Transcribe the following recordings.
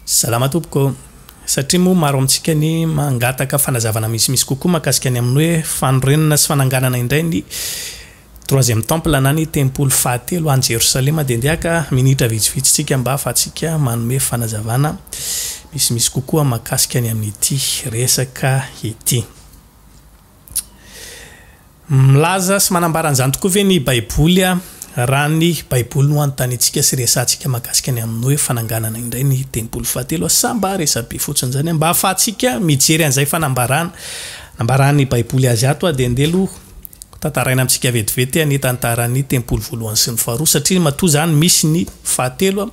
Salama tompoko satria moa maro amintsika ny mangataka fanazavana misy kokoa makasika ny amin'ny hoe fanorenana sy fananganana indray ny troisième temple na ny tempoly fahatelo any Jerusalema dendiaka minitra vitsivitsitsika mba afatsika manome fanazavana misy kokoa makasika ny amin'ity resaka ity. Milaza sy manambaran'izany tokoa ve ny Baiboly raha ny Baiboly no antanitsika sy resantsika makasika ny amin'ny hoe fananganana indray ny tempoly fahatelo samba resabe fotsiny zany mba afatsika mijery an'izay fanambarana nambarany Baiboly azy ato dendelo tantaraina amintsika vetivety ny tantarany tempoly voalohany sy ny faharoa satria matoa zany misy ny fahatelo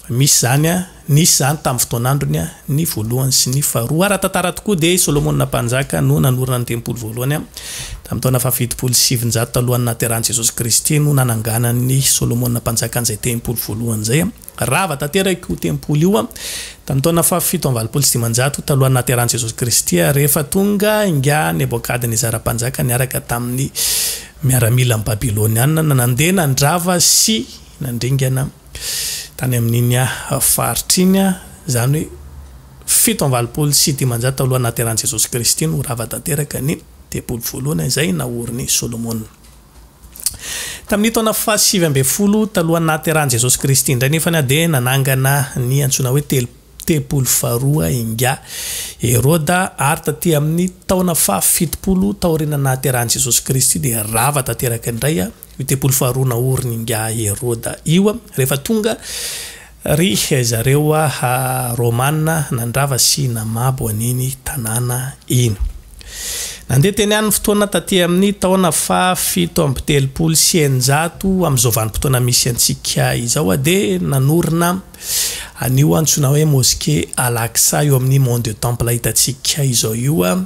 misy zany nisy zany tamin'ny fotoanandrony ny voalohany sy ny faharoa raha tantara tokoa dia Solomona mpanjaka no nanorina ny tempoly voalohany tamin'ny taona 770 talohan'ny nahaterahany Jesosy Kristy no nananganany Solomona mpanjaka an'izay tempoly voalohany zay rava tanteraka io tempoly io tamin'ny taona 780 talohan'ny nahaterahany Jesosy Kristy rehefa tonga inga Nebokadnezara mpanjaka niaraka tamin'ny miaramila amin'ny Babilôniana nandeha nandrava sy nandringana tany amin'iny faritriny zany hoe 780 talohan'ny nahaterahany Jesosy Kristy no rava tanteraka ny tempoly voalohany izay naoriny Solomona. Tamin'ny taona 770 talohan'ny nahaterahany Jesosy Kristy indray nefa dia nanangana ny antsona hoe tempoly faharoa inga Heroda ary taty amin'ny taona 70 taoriana nahaterahany Jesosy Kristy dia rava tanteraka indray io tempoly faharoa naoriny inga Heroda io rehefa tonga ry zareo Romanina nandrava sy namabo an'iny tanàna iny. Nandeha teny any fotoana taty amin'ny taona 730 sy 900 amin'izao vanim-potoana misy antsika izao dia nanorina anio antsona hoe mosquée Al-Aqsa eo amin'ny Mont de Temple hitantsika izao io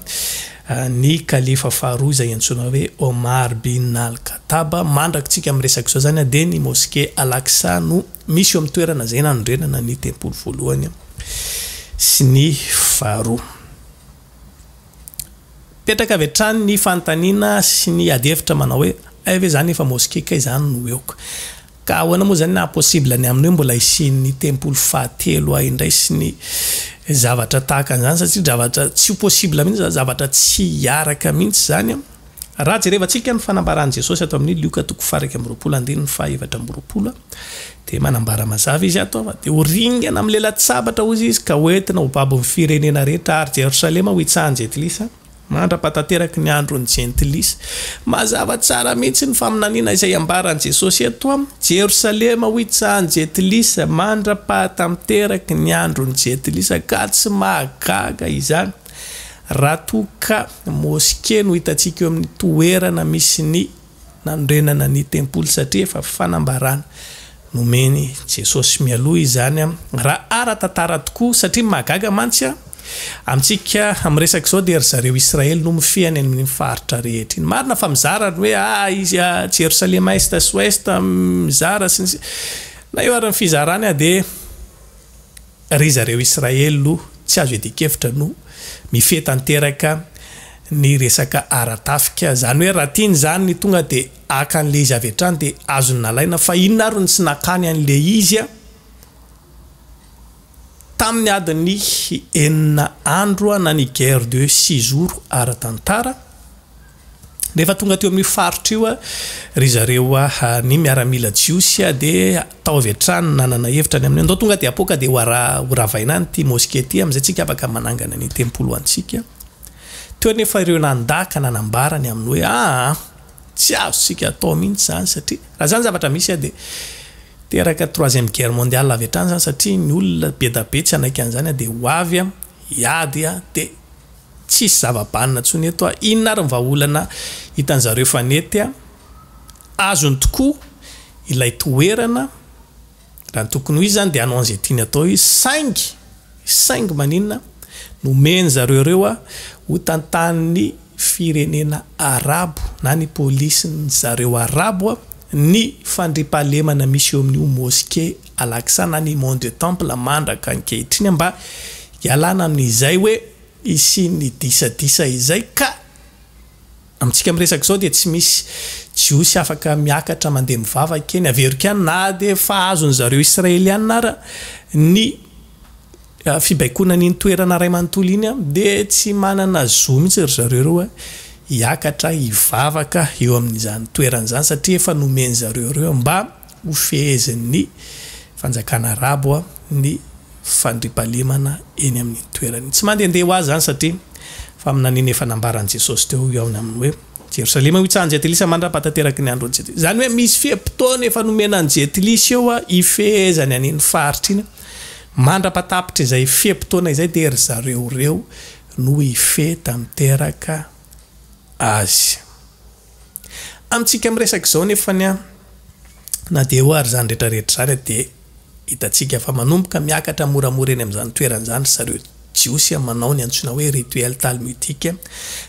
ny kalifa faharoa izay antsona hoe Omar bin Al-Khattab mandrakitsika amin'ny resaka izao zany dia ny mosquée Al-Aqsa no misy eo amin'ny toerana izay nanorenana ny tempoly voalohany sy ny faharoa. Petraka avy hatrany ny fanontaniana sy ny adihevitra manao hoe aive zany efa mosquée kay zany no eoka ka ahoana moa zany na possible ny amin'ny hoe mbola isian'ny tempoly fahatelo indray sy ny zavatra tahaka an'izany satria zavatra tsy possible mihitsy zavatra tsy hiaraka mihitsy zany raha jerevantsika ny fanambarany Jesosy ato amin'ny Luka 4:20 dia manambara mazava izy ato dia oringana amin'ny lelatsabatra ozy izy ka hoentina ho babon'ny firenena rehetra ary Jerusalema ho itsahan'ny Jentilisa mandrapatanteraka ny andron'ny Jentilisa mazava tsara mihitsy ny faminaniana izay ambarany Jesosy eto Jerusalema ho itsahan'ny Jentilisa mandrapatanteraka ny andron'ny Jentilisa ka tsy mahagaga izany raha toka mosquée no hitantsika eo amin'ny toerana misy ny nanorenana ny tempoly satria efa fanambarana nomeny Jesosy mialoha izany raha ara-tantara tokoa satria mahagaga mantsy amintsika amin'ny resaka izao dia zareo Israely no mifehany amin'ny faritra rehetra iny marina fa mizara hoe izy Jerusalema est sy ouest mizara sy na eo ary ny fizarany dia ry zareo Israely no tsy azo edikevitra no mifehy tanteraka ny resaka aratafika zany hoe raha tiany zany ny tonga dia akan'le izy avy hatrany dia azony nalaina fa inona ary ny tsy nakany an'le izy tamin'ny adiny 9 andro na ny guerre de 6 jours ara-tantara rehefa tonga teo amin'ny faritra io ry zareo ny miaramila jiosy dia tao avy hatrany nanana hevitra ny amin'ny andao tonga dia apoka dia horavaina ny ty mosquée ty amin'izay tsika afaka manangana ny tempolo antsika teo nefa ireo nandaka nanambarany amin'ny hoe tsy azo sika atao mihitsy zany satria raha zany zavatra misy dia teraka 3e guerre mondiale avy hatrany zany satria ny olona be da be tsy anaiky an'izany dia ho avy hiady dia tsisy zava-banina ntsony eto inona ary vahaolana hitan'zareo fanety azony tokoa ilay toerana raha tokony ho izy zany dia anao an'izay tiany atao izy saingy maninona nomeny zareo ireo ho tantanin'ny firenena arabo na ny polisy zareo arabo ny fandripahalemana misy eo amin'io mosquée Al-Aqsa na ny Mont de Temple mandraka ankehitriny mba hialana amin'izay hoe isy ny disadisa izay ka amintsika miresaka izao dia tsy misy jiosy afaka miakatra mandeha mivavaka eny averika any na dia fa azony zareo Israeliana ara ny fibaikona ny toerana ray manontolo iny dia tsy manana zo mihitsy ry zareo hiakatra hivavaka eo amin'izany toeran'izany satria efa nomeny zareo mba ho fehezin'ny fanjakana arabo ny fandripahalemana eny amin'ny toerany tsy mandehandeha ho azy zany satria fa aminaniny efa nambaran' Jesosy teo eo amin'ny hoe Jerusalema hitsanjy Jetilisa mandrapatateraky ny andro Jetilisa zany hoe misy fihepitona efa nomenan'ny Jetilisa eo ifehezany aniny faritra iny mandrapatapitra izay fihepitona izay dia ry zareo no ife tamteraka azy amintsika miresaky zao nefany na dia ho ary zany rehetrarehetra zany dia hitatsika fa manomboka miakatra moramora eny amin'izany toeran'izany zareo jiosy manao ny antsoina hoe rituel talmudique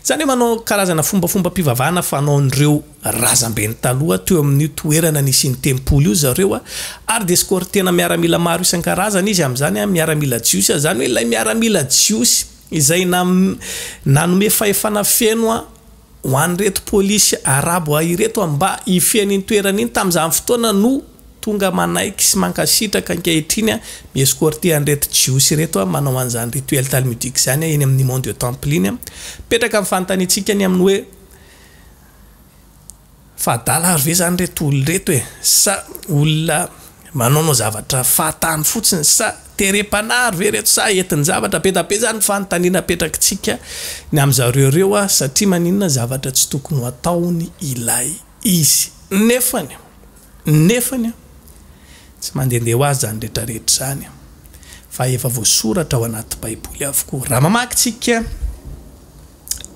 zany hoe manao karazana fombafomba mpivavahana fanaon'ireo razambeny taloha teo amin'ny toerana nisy ny tempoly io zareo ary dia skory tena miaramila maro isan-karazana izy amin'izany miaramila jiosy zany hoe ilay miaramila jiosy izay nanome fahefana feno ho an'ireto polisy arabo ireto mba ifehan'iny toerana iny tamin'izany fotoana no tonga manaiky sy mankasitraka ankehitriny miescorte an'ireto jiosy reto manao an'izany rituel talmudique zany eny amin'ny mont de temple iny petraka amin'ny fanontaniantsika ny amin'ny hoe fadala ary ve zany reto olo reto sa olona manao zavatra fahatany fotsiny sa terepanaary ve reto sa entin'ny zavatra be zany fanontaniana petrakitsika ny amin'zareo satria maninona zavatra tsy tokony ho ataony ilay izy nefany tsy mandehandeha ho azy zany rehetrarehetra zany fa efa voasoratra ao anaty baiboly avokoa raha mamakitsika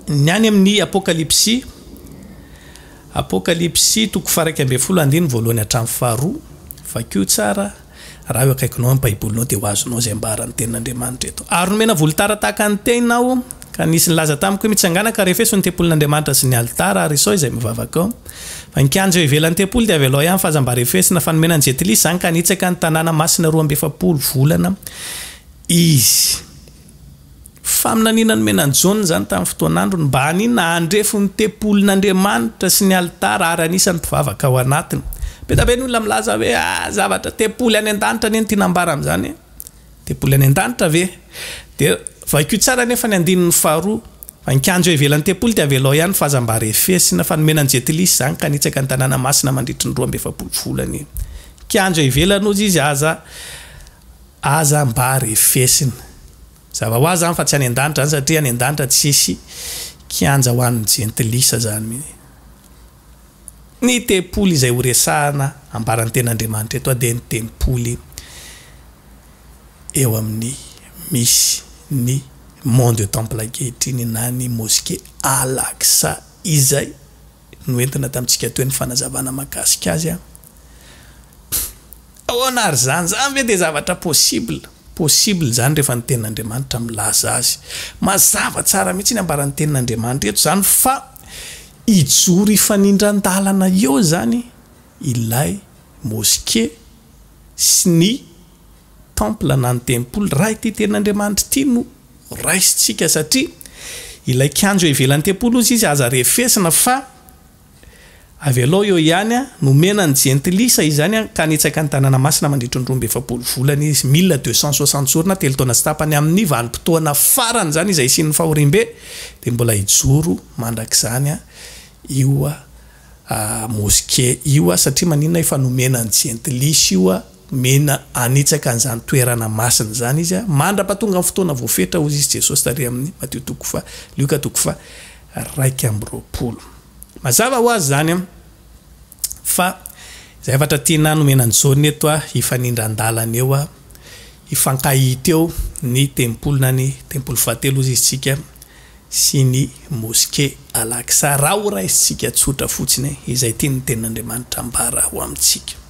ny any amin'ny apokalypsy toko 1:12 voalohany hatramin'ny faharoa fakio tsara raha io akaikinao amin'ny baibolinao dia ho azonao zay ambaran'ny tenin'Andriamanitra eto ary nomena volotara tahaka ny teninao ka nisy nilaza tamiko hoe mitsangana ka refeso ny tempolin'Andriamanitra sy ny altara ary sao izay mivavaka ao fa nikanjo ivelan'ny tempoly dia avy alao ihany fa zambara efesina fanomenan'ny Jetilisa zany ka nitsaka ny tanàna masina 12 volana izy fa aminanina nomenan'ny Jaune zany tamin'ny fotoanandro mba hanina handrefo ny tempolin'Andriamanitra sy ny altara ary anisan'ny mpivavaka ao anatiny be ny olona milaza hoe zavatra tempoly any an-danitra neny tinambara amin'izany tempoly any an-danitra ve dia vaikio tsara nefa ny andinin'ny faharoa fa nikanjo ivelan'ny tempoly dia avelao ihany fahazambara efesina fanomenan'ny Jetilisa zany ka nitsaka ny tanàna masina mandritry ny 12 volana kianjo ivelany ozy izy aza mbara efesina zava ho azy zany fa tsy any an-danitra zany satria any an-danitra tsisy kianja ho an'ny Jetilisa zany ny tempoly izay ho resahana ambaran'ny ten'Andriamanitra eto dia ny tempoly eo amin'ny misy ny mont de temple ankehitriny na ny mosquée Al-Aqsa izay noentina tamintsika teo ny fanazavana makasika azy ahoana ary zany ve dia zavatra possible zany rehefa ny tenin'Andriamanitra milaza azy mazava tsara mihitsy ny ambaran'ny tenin'Andriamanitra eto zany fa ijoro ifanindran-dalana eo zany ilay mosquée sy ny temple na ny tempoly raha ity tenin'Andriamanitra ity no raisitsika satria ilay kianjo ivelan'ny tempoly izy aza refesina fa avy alao eo ihany nomenan'ny Jetilisa izy zany ka nitsaka ny tanàna masina mandritry ny 12 volana izy 1260 jours na telo taona sy tapany amin'ny vanim-potoana farany zany izay sy ny fahorimbe dia mbola ijoro mandrak'izany io mosquée io satria maninona efa nomenan'ny Jetilisa io mena anitsaka an'izany toerana masina zany izy mandrapatonga amin'ny fotoana voafetra ozy izy Jesosy tary amin'ny Matthieu Luka 2:20 mazava ho azy zany fa zay efatra tiana nomenan'ny Jaune eto ifanindran-dalana eo ifankahita eo ny tempoly na ny tempoly fahatelo ozy izy tsika sy ny mosquée Al-Aqsa raha ho raisitsika tsotra fotsiny izay tia ny tenin'Andriamanitra ambara ho amintsika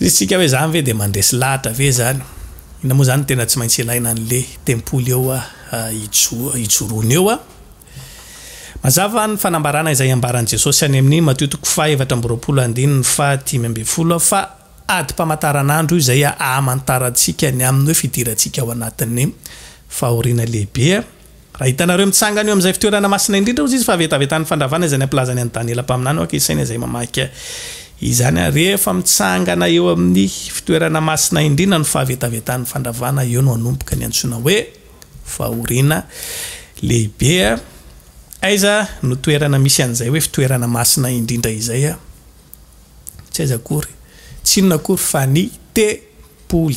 izitsika hoe zany ve dia mandresy lahatra ve zany ina moa zany tena tsy maintsy ilaina an'le tempoly eo ijoroany eo mazava ny fanambarana izay ambaran'i Jesosy any amin'ny Matthieu 4:20 fa ady-pamataranandro io izay amantarantsika ny amin'ny hoe fidirantsika ao anatin'ny fahoriana lehibe raha hitanareo mitsangana eo amin'izay fitoerana masina indrindra ozy izy fa vetavetan'ny fandravana izay ny ampilazany any Daniela mpaminany akisaina izay mamaky izany rehefa mitsangana eo amin'ny fitoerana masina indrina no fahavetavetan'ny fandravana eo no anomboka ny antsoina hoe fahoriana lehibe aiza no toerana misy an'izay hoe fitoerana masina indrindra izay tsy aiza akory tsy inona akory fa ny tempoly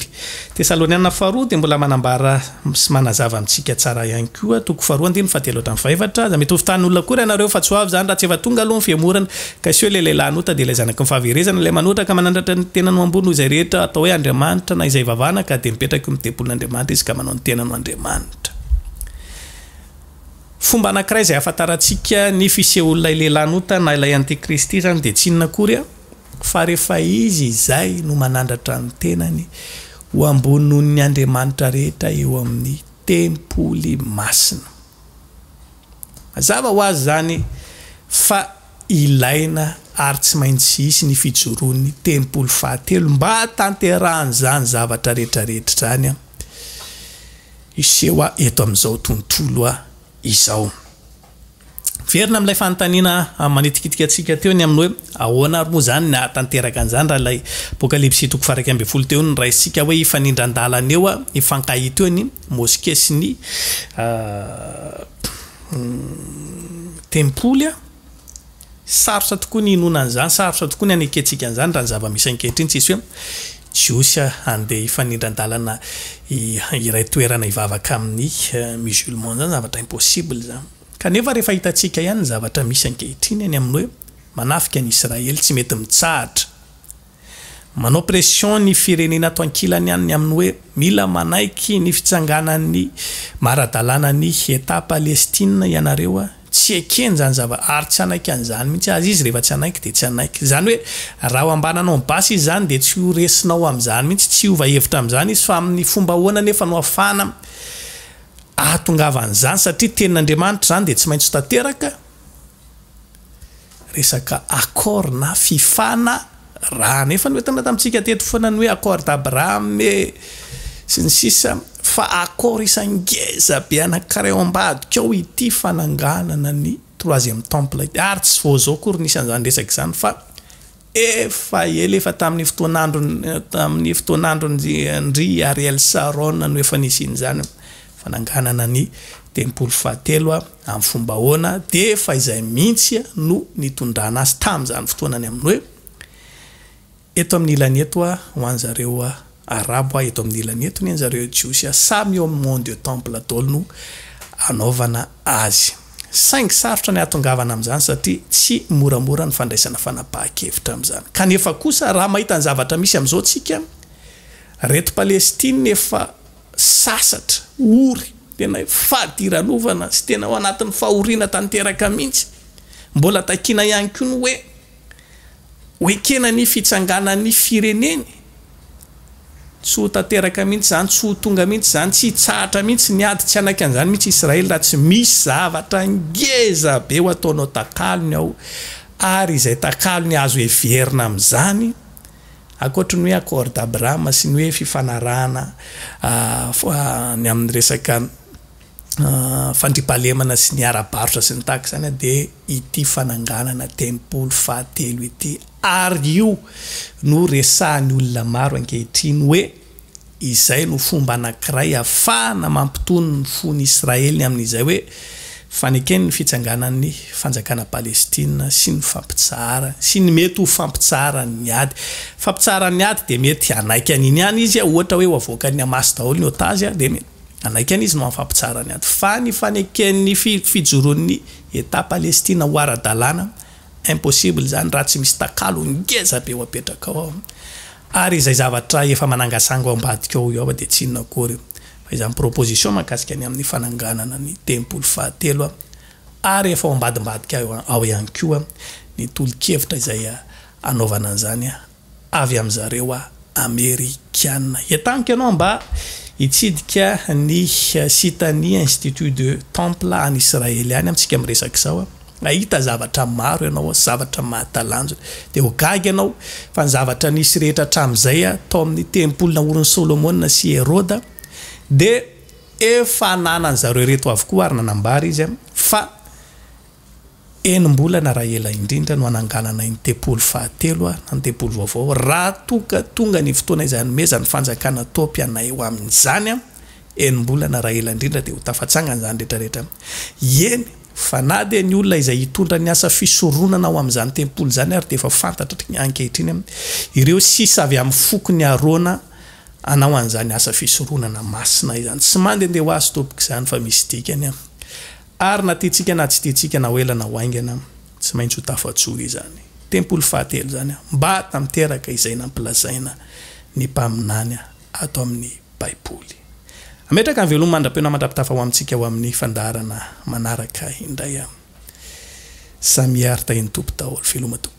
Tesaloniana faharoa dia mbola manambara sy manazava amintsika tsara ihany koa toko faharoa andiny fahatelo hatramin'ny fahaefatra za mety hovitan'olona koa ianareo fa tsy ho avy zany raha tsy efa tonga aloha ny fiamorana ka sio ilay lehilahy nota dia ilay zanaky ny fahaverezana ilay manoatra ka manandratra ny tenany ambony izay rehetra atao hoe Andriamanitra na izay vavana ka dia mipetraka eo amin'ny tempolin'Andriamanitra izy ka manao ny tenany Andriamanitra. Fomba anankiray izay ahafantarantsika ny fisehoan'ilay lehilahy nota na ilay antikristy zany dia tsy inona akory fa rehefa izy izay no manandratra ny tenany ho amboniny Andriamanitra rehetra eo amin'ny tempoly masina. Mazava ho azy zany fa ilaina ary tsy maintsy hisy ny fijoroan'ny tempoly fahatelo mba tanterahany zany zavatra rehetrarehetra zany iseho eto amin'izao tontolo izao. Verina amin'ilay fanontaniana manetikitika antsika teo ny amin'ny hoe ahoana ary moa zany na tanteraka an'izany raha ilay apokalipsy toko faha 1 teo ny raisitsika hoe ifanindran-dalana eo ifankahita eo ny moske sy ny tempoly sarotra tokoa ny inona an'izany sarotra tokoa ny aneketsika an'izany raha ny zava-misy ankehitriny tsisy hoe jiosy andeha ifanindran-dalana iray toerana ivavaka amin'ny musulman zany zavatra impossible zany. Kanefa rehefa hitantsika ihany ny zavatra misy ankehitriny any amin'ny hoe manafika ny Israely tsy mety mitsahatra manao pression ny firenena ato ankilany ihany amin'ny hoe mila manaiky ny fitsanganan'ny maradalana ny État Palestine ianareo tsy ekeny zany ary tsy anaiky an'izany mihitsy azy izy rehefa tsy anaiky dia tsy anaiky zany hoe raha ho ambananao basy izy zany dia tsy ho resinao amin'izany mihitsy tsy hova hevitra amin'izany izy fa amin'ny fomba ahoana nefa no afana ahatongavan'izany satria tenin'Andriamanitra zany dia tsy maintsy tanteraka resaka accord na fifana raha nefa ny hoetana tamintsika teto foana ny hoe accord d'Abraham sy ny sisa fa accord isangeza be anankiray ao ambadika ao ity fananganana ny 3e temple ary tsy vao zao kory nisy an'izany resaka izany fa efa ela efa tamin'ny fotoanandrony Ariel Sharon no efa nisin'izany fananganana ny tempoly fahatelo amin'ny fomba ahoana dia fa izay mihitsy no nitondrana azy tamin'izany fotoanany amin'ny hoe eto amin'ny ilany eto ho an'zareo arabo eto amin'ny ilany eto ny an'zareo jiosy samy eo amin'ny mont de temple daholo no anaovana azy. Saingy sarotra ny atongavana amin'izany satria tsy moramora ny fandraisana fanapahan-kevitra amin'izany. Kanefa kosa raha mahita ny zavatra misy amin'izao tsika reto Palestine efa sasatra ory tena fadiranovana sy tena ao anatin'ny fahoriana tanteraka mihitsy mbola takiana ihany koa ny hoe kena ny fitsanganan'ny fireneny tsy ho tanteraka mihitsy zany tsy ho tonga mihitsy zany tsy hitsahatra mihitsy ny ady tsy anaiky an'izany mihitsy Israely raha tsy misy zavatra ngeza be ho ataonao takalony ao ary izay takalony azo everina amin'izany akoatra ny hoe accord d'Abraham sy ny hoe fifanarahana ny amin'ny resaka fandripahalemana sy ny ara-barotra sy ny tahaka izany dia ity fananganana tempoly fahatelo ity ary io no resahan'ny olona maro ankehitriny hoe izay no fomba anankiray ahafahana mampitony ny fony Israely amin'izay hoe fanekeny ny fitsanganan'ny fanjakana Palestina sy ny fampitsahara sy ny mety ho fampitsaharany ady. Fampitsarany ady dia mety anaiky an'iny ihany izy ohatra hoe ho avoakany amasy daholo ny otazy dia mety anaiky any izy no fampitsarany ady fa ny faneken'ny fijoroan'ny État Palestina ho ara-dalàna impossible zany raha tsy misy takalo ngeza be ho apetraka ao ary izay zavatra efa manangasanga ao ambadika ao io dia tsy inona akory fa izany proposition mahakasika ny amin'ny fananganana ny tempoly fahatelo ary efa ao ambadimbadika ao ihany koa ny tolo-kevitra izay anaovana an'izany avy amin'zareo Amerikana. Etanika ianao mba hitsidika ny sitany Institut de Temple en Israël any amintsika miresaka izao ahita zavatra maro ianao zavatra mahatalanjona dia ho gaga ianao fa ny zavatra nisy rehetra hatramin'izay tao amin'ny tempoly naoriny Solomona sy Heroda dia efa nanany zareo reto avokoa ary nanambara izy fa enimbolana raha ela indrindra no ananganana ny tepolo fahatelo ny tepolo vaovao raha tonga ny fotoana izany mezany fanjakana topyana eo amin'izany enimbolana raha ela indrindra dia ho tafatsangana zany rehetrarehetra eny fa na dia ny olona izay hitondra ny asa fisoronana ao amin'izany tempolo zany ary dia efa fantatra ny ankehitriny ireo sisa avy amin'ny foko ny arona anao an'izany asa fisoronana masina izany tsy mandehandeha ho azy tompoko izany fa misy dikany ary na tiatsika na tsy tiatsika na hoelana ho aingana tsy maintsy ho tafatsoa izany tempolo fahatelo zany mba tamiteraka izay nampilazaina ny mpaminany ato amin'ny baiboly ametraka ny veloma mandra-pena mandrapitafa ho amintsika ho amin'ny fandarana manaraka indray samy arita eny tompo daholo veloma tompo